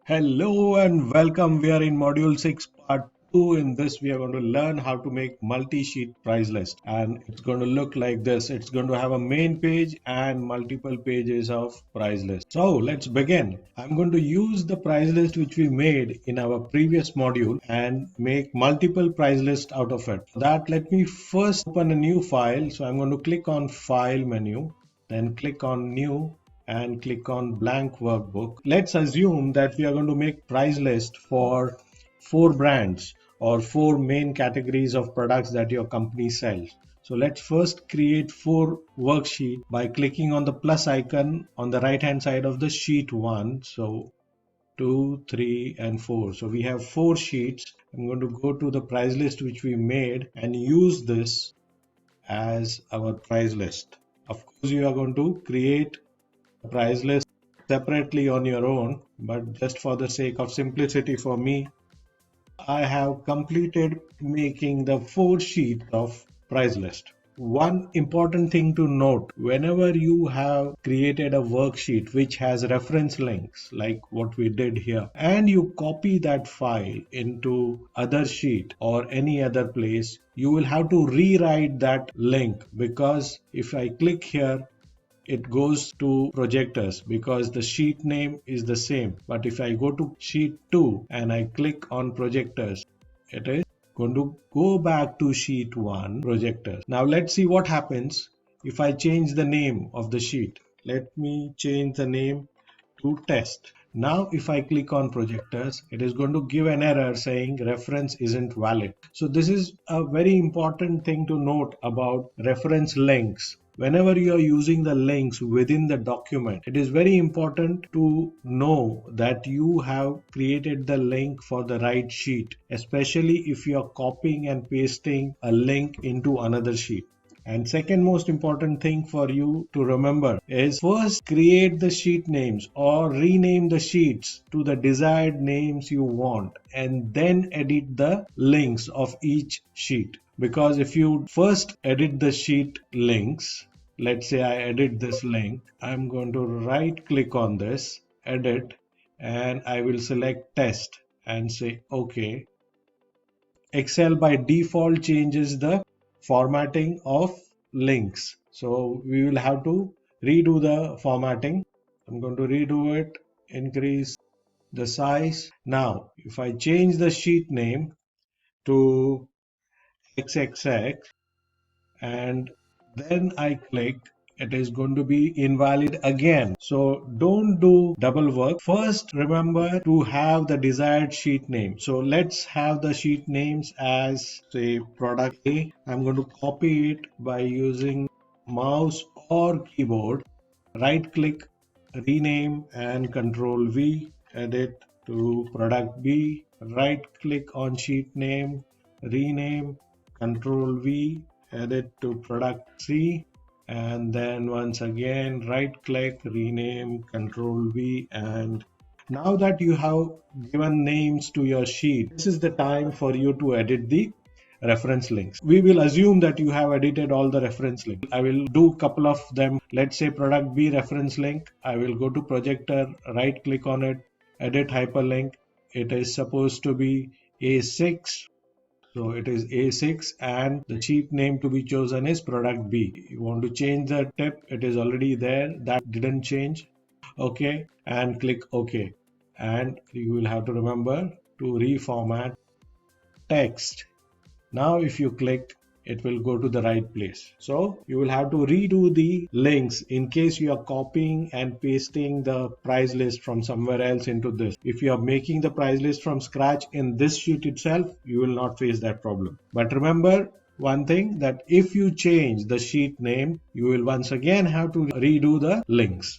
Hello and welcome. We are in module 6 part 2. In this we are going to learn how to make multi-sheet price list, and it's going to look like this. It's going to have a main page and multiple pages of price list. So let's begin. I'm going to use the price list which we made in our previous module and make multiple price list out of it. For that, let me first open a new file. So I'm going to click on file menu, then click on new and click on blank workbook. Let's assume that we are going to make price list for 4 brands or 4 main categories of products that your company sells. So let's first create 4 worksheet by clicking on the plus icon on the right hand side of the sheet 1. So 2, 3 and 4. So we have 4 sheets. I'm going to go to the price list which we made and use this as our price list. Of course, you are going to create price list separately on your own, but just for the sake of simplicity for me, I have completed making the 4 sheets of price list. One important thing to note, whenever you have created a worksheet which has reference links like what we did here, and you copy that file into other sheet or any other place, you will have to rewrite that link, because if I click here it goes to projectors because the sheet name is the same. But if I go to sheet 2 and I click on projectors, it is going to go back to sheet 1 projectors. Now let's see what happens if I change the name of the sheet. Let me change the name to test. Now if I click on projectors, it is going to give an error saying reference isn't valid. So this is a very important thing to note about reference links. Whenever you are using the links within the document, it is very important to know that you have created the link for the right sheet, especially if you are copying and pasting a link into another sheet. And second most important thing for you to remember is first create the sheet names or rename the sheets to the desired names you want, and then edit the links of each sheet. Because if you first edit the sheet links, let's say I edit this link, I'm going to right click on this, edit, and I will select test and say OK. Excel by default changes the formatting of links. So we will have to redo the formatting. I'm going to redo it, increase the size. Now, if I change the sheet name to XXX and then I click, it is going to be invalid again. So don't do double work. First, remember to have the desired sheet name. So let's have the sheet names as, say, product A. I'm going to copy it by using mouse or keyboard. Right click, rename and control V, edit to product B. Right click on sheet name, rename, control V, edit to product C, and then once again right click, rename, control V. And now that you have given names to your sheet, this is the time for you to edit the reference links. We will assume that you have edited all the reference links. I will do a couple of them. Let's say product B reference link. I will go to projector, right click on it, edit hyperlink. It is supposed to be A6. So it is A6 and the sheet name to be chosen is product B. You want to change the tip, it is already there, that didn't change. OK, and click OK. And you will have to remember to reformat text. Now if you click, it will go to the right place. So you will have to redo the links in case you are copying and pasting the price list from somewhere else into this. If you are making the price list from scratch in this sheet itself, you will not face that problem. But remember one thing, that if you change the sheet name, you will once again have to redo the links.